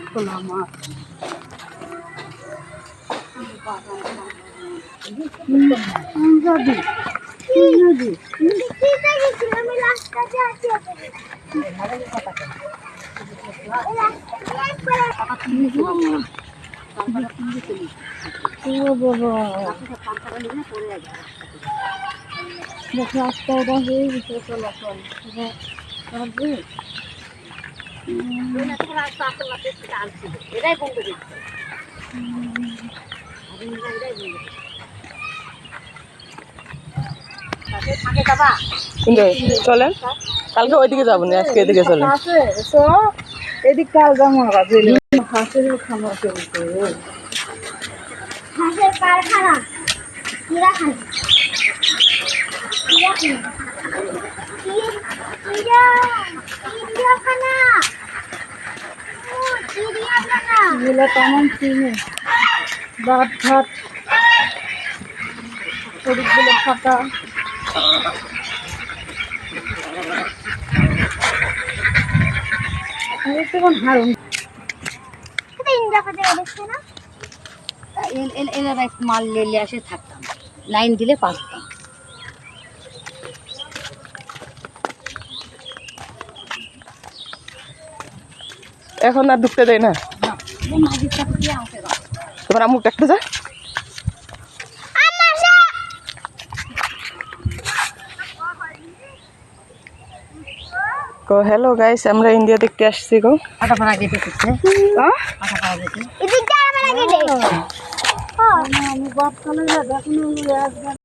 খোলা মাঠ রাস্তাটা হয়ে গেছে চলাচল এটাই বন্ধ চলেন কালকে ওইদিকে যাবো না আজকে এদিকে চলেন তো এদিক কাল যাবো হাঁসের খামার চলছে হাঁসের কারখানা চিড়িয়াখানা চিড়িয়াখানা এগুলো কেমন চিনে ভাত ভাত শরীরগুলো ফাঁকা কেমন হারুন এনারা মাল লেলে আসে থাকতাম লাইন দিলে পারতাম এখন আর ঢুকতে দেয় না তোমার আম্মু একটা যায় হ্যালো গাইস আমরা ইন্ডিয়া দেখতে আসছি গো আটাপাড়া গেটে করছে আটাপাড়া গেটে আমি বাপ খালে